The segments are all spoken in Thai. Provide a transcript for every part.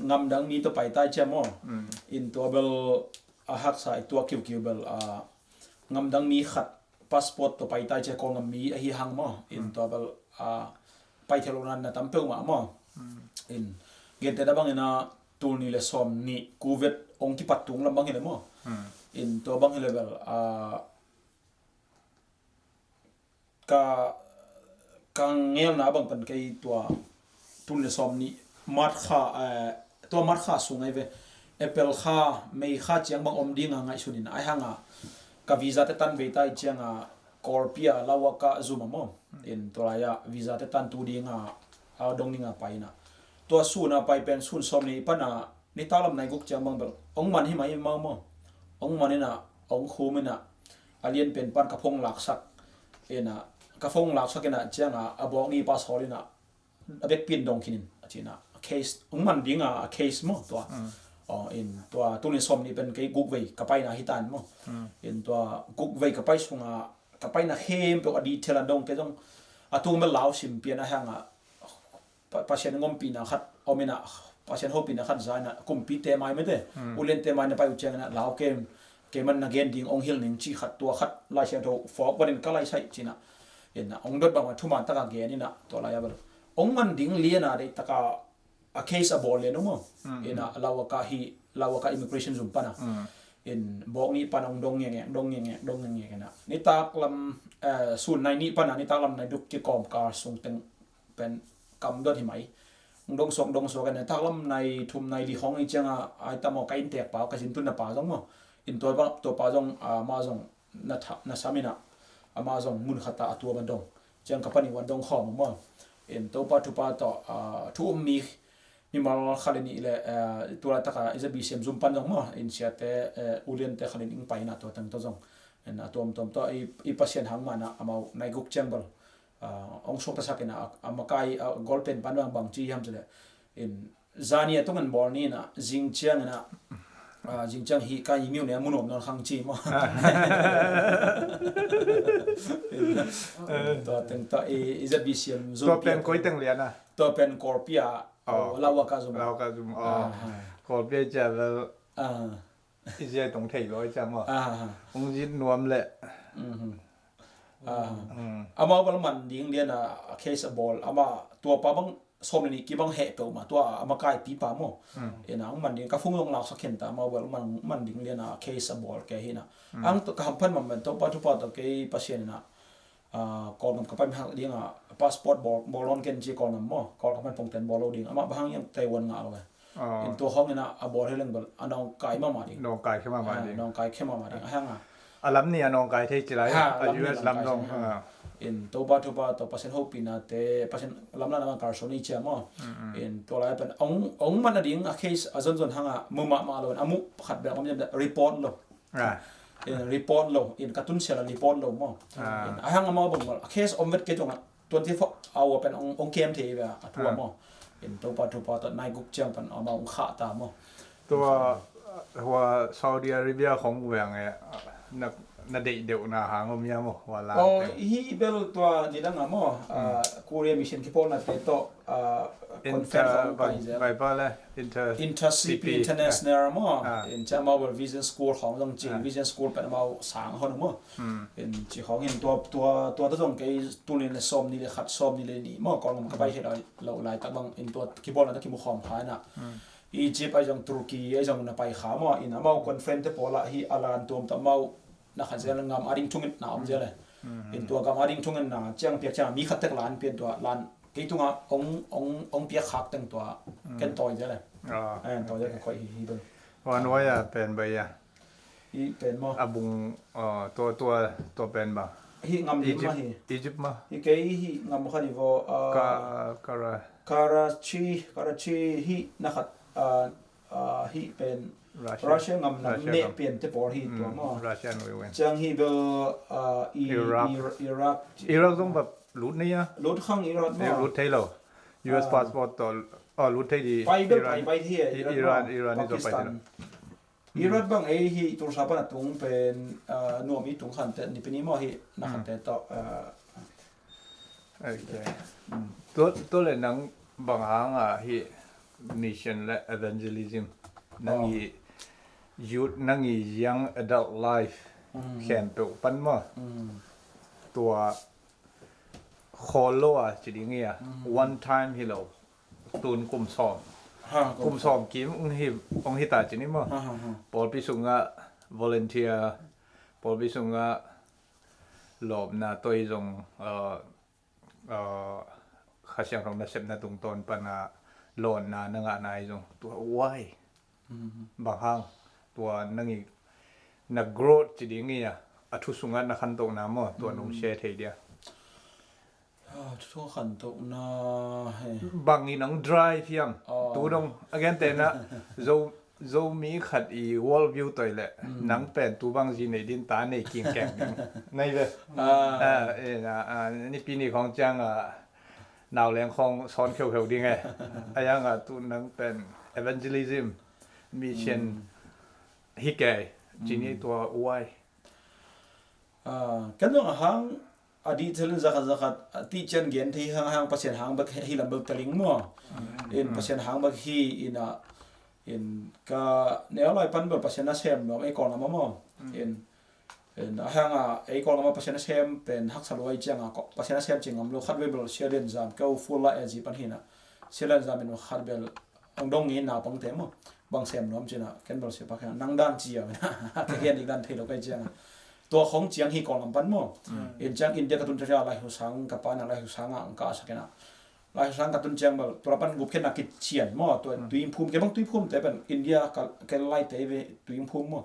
งำดังมีตัวไปใต้เจมออินตัวเบลหักสายตัวคิวเบลงำดังมีขัดพาสปอร์ตตัวไปใต้เจกองมีฮีหังมออินตัวเบลไปเทโลนันนะตั้มเปิลมามออินเกตแต่บางเห็นตูนี่เลสอมนี่กูเวตองค์ที่ปัดตุงลำบางเห็นมออินตัวบางเห็นเบลกังเงี้ยนะบางเป็นไกตัวตูนี่เลสอมนี่มัดขาตัวมัดขาสูงไงเวเอเปิลขาไม่ขาเจียงบางอมดิ้งไงสุนินไอหังกับวีซ่าเตตันเวต้าเจียงคอร์เปียลาวกะซูมามออินตัวระยะวีซ่าเตตันตูดิ้งเอาดงดิ้งไปนะตัวสูนไปเป็นสูนสอมนี่ปะนะนี่ตาลำในกุกเจียงบางเบลองมันให้ไหมมามอองมันนี่นะองคูมินะอาเลียนเป็นปันกระพงหลักสักนะกระพงหลักสักนะเจียงบอกนี่ปัสฮอลินะเบ็กปินดงคินินจีนะเคสองมันดิ้งเคสมั้งตัวอินตัวตุลิสอมนี่เป็นไกกุกเวกับไปนะฮิตันมั้งอินตัวกุกเวกับไปส่งกับไปนะเข้มเป็นอดีตเทลันดงเป็นต้องตัวมันลาวสิมเปียนะฮะปัจจัยงมปีนะขัดเอาไม่นะปัจจัยหกปีนะขัดใจนะกุมปีเตมายไม่ได้อุเลนเตมายนะไปอุจจาระลาวเกมมันนักเรียนดิ้งองฮิลนิ่งจีขัดตัวขัดลายเชียร์ตัวฟอกวันนี้ก็ลายใช่จีนะเห็นนะองดดบางวันทุกมันตะการเกนี่นะตัวลายแบบองมันดิ้งเลี้ยนะได้ตะการa case abol le no mo ina lawaka immigration zum pana in bok ni panong dong nge kana ni taklam sun nai ni pana ni taklam nai duk ki kom ka sung teng pen kam dot hi mai dong so kana taklam nai thum nai li hong i changa ai ta mo ka in tek pa ka sin tun na pa jong mo in to pa jong ma jong na samina ama jong mun khata atua ban dong chang ka pani wan dong khom mo in to pa to thu miมีมาขลินีเลยตัวละตะกาจะบีเสียมซุ่มปันจงมั้งอินเสียแต่อุเลียนแต่ขลินีไปนะตัวตั้งตัวจงนะตัวอีพัศยันหังมานะอามาในกุกเจมเบลองค์ชกตะสักนะอามาไกกอลเป็นปันบางจีฮัมจะเลยอินจานี่ต้องกันบอลนี่นะจิงเชียงนะจิงเชียงฮีกายมิวเนี่ยมุนอมนอนขังจีมั้งตัวตั้งตัวจะบีเสียมซุ่มตัวเป็นก้อยตั้งเรียนนะตัวเป็นกอร์เปียลาวกาซุมกอเปียจะอีเจตรงไทยร้อยจังว่าองยินนวมแหละอามาบลมันดิ้งเรียนเคสบอลอามาตัวปะบังสมนี่กี่บังเหตุมาตัวอามาไกปีปาโมนะมันดิ้งก็ฟุ้งลงหลักสักเข็นแต่มาบลมันดิ้งเรียนเคสบอลแกเห็นอังตัวคำพันมันตัวปัจจุบันตัวแกพัศยันนะก่อนกับไปหักดิ้งพาสปอร์ตบอลลอนเกนจีก่อนมั้งก่อนกับมันปงเต็นบอลเราดิ้งอามาบางยังไต้หวันงาเลยอินตัวห้องนี่นะบอลให้เล่นบอลน้องไก่มาดิ้งน้องไก่เข้ามาดิ้งน้องไก่เข้ามาดิ้งห่างลำเนี่ยน้องไก่ที่จะไรUS ลำลงอินตัวปัจจุบันตัวพัศยันหกปีนะแต่พัศยันลำนั้นมันการโซนี่เชื่อมั้งอินตัวอะไรเป็นองมันดิ้งเคสจนห่างมุมมาเลยอามุขัดแบบมันจะรีพอร์ตเลยreport lo in katun sela report lo mo ahang ma bang case omvet ke jonga 24 hour pen ong kem the ba atua mo in to pa to nai guk chang pan ama ong kha ta mo ตัวหัวซาอุดิอาระเบียของเวียงไอ้นัดเดียวนะหางมีมั้ยว่าลาฮีเบลตัวนี่ดังอ่ะมั้โคเรียมิชชั่นคิปอนน่ะเตโตคอนเฟรนซ์ไปป่ะล่ะ InterCP International มั้อินจะมาว่า Vision School ของจังจี Vision School เป็นมาสร้างเขามั้อินจีของเห็นตัวตรงไอ้ตัวนี้เลยซ้อมนี่เลยขัดซ้อมนี่เลยนี่มั้ก่อนมันก็ไปเฮ็ดเราหลายตักบางอินตัวคิปอนน่ะตะคิมุขอมพายน่ะอียิปต์ไอ้จังตุรกีไอ้จังน่ะไปขามั้อินมาคอนเฟรนซ์เตปอละฮีอาลานตัวตะมานะขันเจริญงามอาริงทุ่งน่ะอมเจเลยเป็นตัวกามอาริงทุ่งน่ะเจียงเปียกจ้ามีขัดตักล้านเป็นตัวล้านกี่ตุงองเปียกขักตั้งตัวกันต่อยเจเลยต่อยจะค่อยฮีเบิ่งวันว่าอ่ะเป็นไปอ่ะอีเป็นบ่อะบุงตัวเป็นบ่ฮีงามดีมาฮีอียิปต์มาฮีเกฮีงามคันบ่คาราชีฮีนะขัดฮีเป็นรัสเซียงำเนเปลี่ยนที่ปอร์ฮีตัวมั้งรัสเซียนเว้ยจังฮีเบลอิรักต้องแบบรูทนี่อ่ะรูทข้างอิรักมั้งรูทไทยเหรอ US passport ต่อรูทไทยดีไปที่อิรันนี่จะไปที่อิรักบางฮีตัวชาปนตุงเป็นนัวมีตุงขันแต่นี่เป็นนี่มั้งฮีนักขันแต่ต่อโอเคตัวเลยนังบางหางอ่ะฮี mission และ evangelism นั่งอี youth นั่งอี young adult life แข่นเปปันมาตัวโคโลอ่ะจิดิงเงี้ย one time ฮิโลตูนกลุ่มสองกลุ่มสองกิมองฮิตาจินี่มั้งปอลปิสุงะ volunteer ปอลปิสุงะหลบนาตัวจงข้าเสียงของนักเสพนาตรงตนปนาหล่นนานังนายจงตัวว้ายบางครั้งตัวนั่งอีกนัก growth จิดิงเงี้ยอัทุสุงะนักขันตกน้ำมั้งตัวนุ่งเชทเดียทุกขันตกนาบางอีนัง dry เพียงตัวดง again แต่นะโจมีขัดอี wall view ตัวแหละนังเป็นตัวบางจีในดินตาในกิ่งแก่งในเลยนี่ปีนี้ของจังหนาวแรงของซ้อนเขียวๆดีไงยังตัวนังเป็น evangelism mission ฮิแกจีนี่ตัวอ้วยกันต้องหางอดีตเรื่องzakatที่เช่นเงี้ยที่หางเปอร์เซ็นต์หางบักฮีลำบากตะลิงมั่วเปอร์เซ็นต์หางบักฮีก็แนวลอยปันแบบเปอร์เซ็นต์น่ะเซมเนาะไอ้กองละมั่วหางไอ้กองละเปอร์เซ็นต์น่ะเซมเป็นฮักสลวยจังเปอร์เซ็นต์น่ะเซมจริงอำโลคัดเวเบลเชียเดนซามก็ฟูลละเอจีปันหินะเชียเดนซามเป็นคัดเบลองดงงี้นาปังเต็มบางเซมเนาะจินะกันเบลเสียปักนังด้านจีอ่ะนะก็เห็นอีกด้านเทโลก็จังตัวของเจียงฮีกองลำปันมั่วจังอินเดียกตุนจะอะไรหุสังกับปานอะไรหุสังอังกาสักนะลายสังกตุนเจียงแบบตัวปันกุบแค่นักกิจเฉียนมั่วตัวตุยภูมิแค่บางตุยภูมิแต่เป็นอินเดียกับไล่เตยตุยภูมิมั่ว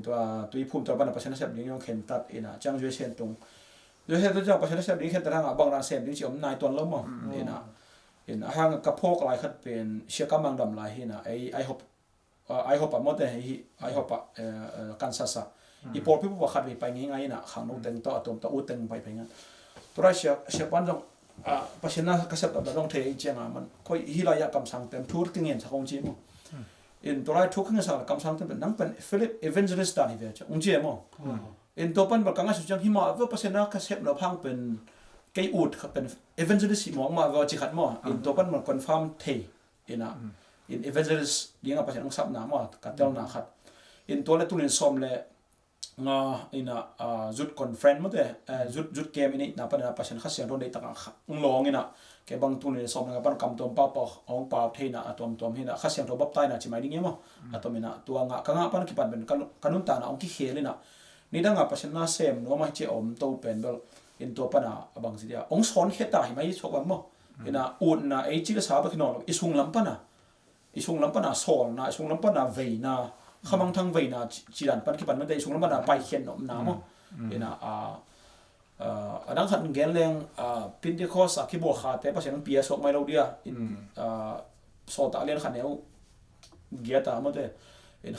ตัวตุยภูมิตัวปันประชาชนเสียบยิ่งยงเข็นตัดจังช่วยเชียนตรงด้วยเหตุที่เจ้าประชาชนเสียบยิ่งเข็นตัดทางบางร้านเสียบยิ่งเฉียบนายตัวล้มมั่วหางกับพวกลายขัดเป็นเชื่อกำลังดำลายไอฮอปมอเตอร์ไอฮอปกันซาซาอีพอพี่ผู้ขัดไปง่ายๆนะขังนกเต็งต่อตัวอุดเต็งไปงั้นตัวเชื่อปันจงปัจจุบันก็เสพแบบต้องเทเจียงมันค่อยฮิลายกำสังเต็มทุกที่เงี้ยสักองจีมั้งตัวไรทุกที่เงี้ยสักกำสังเต็มเป็นนั่งเป็นฟิลิปเอเวนเจอริสต์ได้เว้ยจ้ะองจีมั้งตัวปันแบบกังอาสุจังฮิมาว่าปัจจุบันก็เสพเราพังเป็นไกอุดเป็นเอเวนเจอริสต์มั้งมาว่าจิขัดมั้งตัวปันมันคอนเฟิร์มเทเอเวนเจอริสต์เลี้ยงปัจจุบันสับน้ำมั้งกัดเจ้าหน้าขัดตัวละตัวเรียนซ้อมเลยจุดคอนเฟรนซ์มั้งแต่จุดเกมนี่นับเป็นปัจจุบันข้าเสียงโดนได้ตั้งลองแกบางตัวเนี่ยสอบนะครับปันกำตัวป้าปอกองป้าเทน่ะตัวเห็นข้าเสียงตัวบับไตน่ะใช่ไหมดิ้งเงี้ยมั้งตัวนี้ตัวงะกังะปันกี่ปันเป็นกันุนตาน่ะองที่เขียนเลยน่ะนี่ดังปัจจุบันเซมนัวมาเจ้าตัวเป็นแบบตัวปันบางสิ่งเดียวองสอนเขียนตาเห็นไหมชกวันมั้งอุ่นน่ะไอ้จิกษาไปขนมอิสุงลำปันสอนน่ะอิสุงลำปันเวน่ะข้ามังทั้งเวน่ะจีรันปันกี่ปันมันได้อิสุงลำปันไปเขียนน้ำมั้งดังขัดเงี้ยเรื่องพินที่ข้อสักที่บัวขาดแต่ประชาชนเปียสกไม่เราเดียสอดตาเลี้ยงขันเนี้ยเกียร์ตามันแต่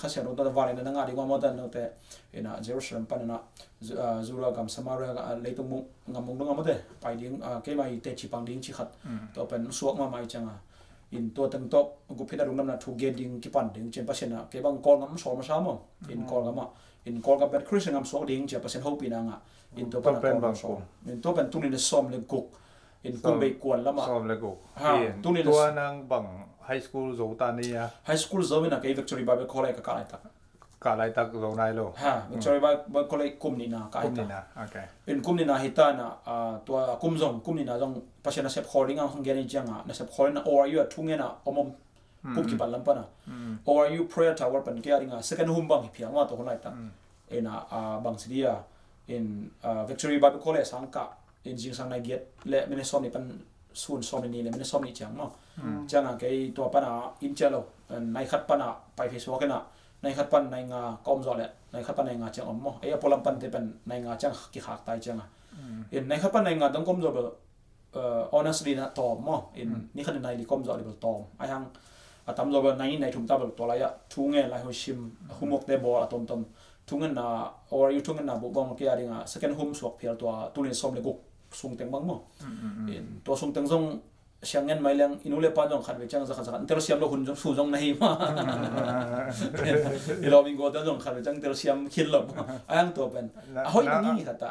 ข้าเสียงเราตัววาเลนนั่งงานดีกว่ามันแต่แต่เจรูซาเล็มปันน่ะจูรากัมสมาร์เลยตรงงามมุงตรงมันแต่ไปดิ้งแค่ไม่เตะชิปังดิ้งชิขัดตัวเป็นสวกมาไม่จังตัวตั้งโต๊ะกูพิจารณาน้ำหนักถูกเกดิ้งกี่ปันดิ้งเจนประชาชนแค่บางกอลงำสอนมาซ้ำมั้งกอลงำกอลกับเป็นคริสต์งำสวกดิ้งเจนประชาชนเขาปีนังตัวเป็นบางส่วนตัวเป็นตุ้งนี่ซ้อมเล็กกุกกุ้งใบกวนแล้วมาซ้อมเล็กกุกตัวนั่งบังไฮสคูลโจตานี่ไฮสคูลโจเป็นอะไรวิกตอรีบาร์เบคอลเลยกับการอะไรตักโจนายโลวิกตอรีบาร์เบคอลเลยกุมนี่นะกุมนี่นะโอเคเป็นกุมนี่นะฮิตานะตัวกุมนี่นะจงภาษาเซปคอลลิ่งของเกณฑ์จังนะเซปคอลลิ่งนะ or you ทุ่งเงี้ยนะอมกุมกี่ปันลำปันนะ or you prayer tower เป็นเกี่ยร์งา second home บังเพียงว่าตัวคนไรตั้งบางสิ่งvictory Bible College สังกัดจริงๆสังในเกียรติและไม่ได้ซ้อมนี่เป็นศูนย์ซ้อมนี่เลยไม่ได้ซ้อมนี่จังมั้งจังไงตัวปัญหาอินเจลในขัดปัญหาไปเฟซบุ๊กนะในขัดปัญในงากอมจอลเลยในขัดปัญในงาจังอ๋อมั้งไอ้พลังปัญที่เป็นในงาจังกี่ขาดตายจังในขัดปัญในงาต้องกอมจอลhonestly นะตอมมั้งนี่ขัดในลีกอมจอลเลยตอมไอ้ทางตามจอลในถุงตาแบบตัวอะไรอะทุ่งเงี้ยไรหัวชิมหุ่มหมกเดบอลตอมทุ่งเงินน่ะ or you ทุ่งเงินน่ะบุกบังเกี่ยร์งา second home สวกเพียร์ตัวตุลินซ้อมเลยกุกส่งเต็งบังมั้งตัวส่งเต็งส่งเชียงเงินไม่เลี้ยงอินุเล่ป้าจงขัดไปจังสักอินเตอร์เซียมเราหุ่นจงสู้จงในมาเราบิงโก้จงขัดไปจังอินเตอร์เซียมคิดหลบอ้างตัวเป็นเฮ้ยอย่างนี้ขัดตา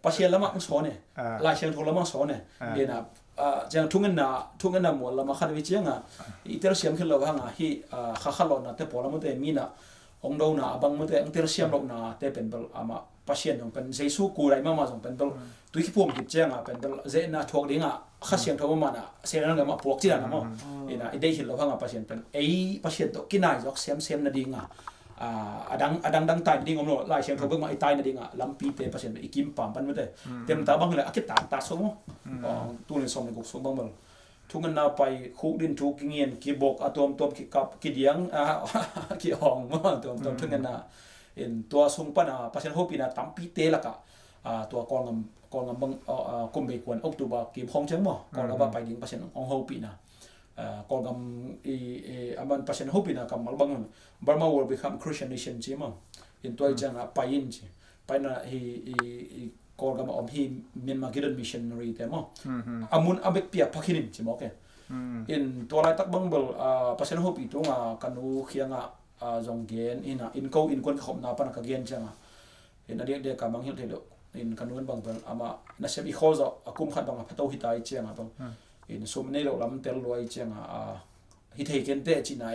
ปัจเจียนแล้วมั้งสอนเนี่ยลายเชียงทุกแล้วมั้งสอนเนี่ย จังทุงันน่ะหมดละมาคันวิเชียงอิเตอร์เซียมขึ้นแล้วว่าฮิขะลอนะแต่พอละมะเตมีน่ะองดาวน่ะบังมะเตอิเตอร์เซียมลอกน่ะแต่เป็นเปลอามาปาเชียนของเป็นเจซูกูไรมาส่งเป็นเปลตุยขี้พวมกิจเจียงเป็นเปลเจน่ะทอกดิงข้าเสียงทอมาน่ะเสียงนั้นก็มาพวกจิน่ะมั้งน่ะไอ้ได้เห็นแล้วว่าปาเชียนเป็นไอ้ปาเชียนตกินายอกเสียมน่ะดิงดังตายดิงอมโนลายเสียงทอเบิ่งมาไอ้ตายน่ะดิงลำปีเตปาเชียนอีกิมปามปันมะเตเต็มตาบังเลยอะกิตาส่งตู้ในส่งในกุกส่งบังเบลทุกนาไปคุกดินทุกเงียนกีบกอะตอมกีกับกีเดียงกีห้องตอมทุกนาเห็นตัวส่งปันปาเชียนโฮปีน่ะตัมปีเตละกะตัวกองบังกุมเบกวนอกตุบากีห้องจังบ่กองละบาไปดิงปาเชียนองโฮปีน่ะกองอมันปาเชียนโฮปีน่ะกัมบังBurma will become Christian nation จิมั้งเห็นตัวจังไปอินจิไปน่ะกองกับฮีเมียนมากิดมิชชันนารีแต่มั้งอามุนอเบกเปียพักหินจิมั้งแกเห็นตัวไรตักบังเบลปาเชียนโฮปีตัวกันอูเขียงจงเกนอินเขาอินคนขบนาปนักเกนจังเห็นเด็กกับบังหินเทโลอินกันอูบังเบลอามาน่าเสียอีโคซอากุมขัดบังพัตโตฮิตายจังบังเห็นสมเนโลลำเตลลอยจังฮิเทเกนเตจินา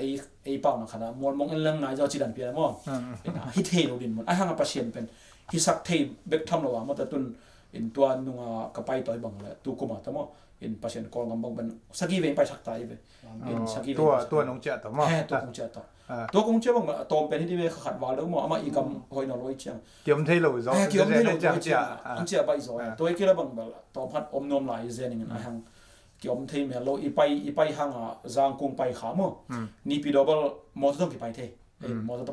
ไอเป้านะขนาดมองเรื่องนายจะจิดันเปียมั้งฮิเทโลดินมันไอห่างปาเชียนเป็นฮิสักเทเบกทำระหว่างมันแต่ตุนอินตัวนุ่งกระไปต่อยบังเลยตุกุมาแต่มั้งอินปาเชียนกองบังเป็นสักกี่เวงไปสักตายไปอินสักกี่เวงตัวนงเจตมั้งตัวคงเจตตัวคงเจบังตัวเป็นที่เวขัดวาแล้วมั้งอามาอีกำหอยนรอยเชียงเกี่ยมเทโลจ้ะเกี่ยมเทโลจ้ะเจียไปจ้ะตัวกี่ละบังแบบตัวพัดอมนมไหลเจนิงไอห่างเกี่ยวกับเทมเราอีไปห่างจางกุงไปขามั้งนี่ปีดอบลมอเตอร์ต้องกี่ไปเทมอเตอร์ต้องไป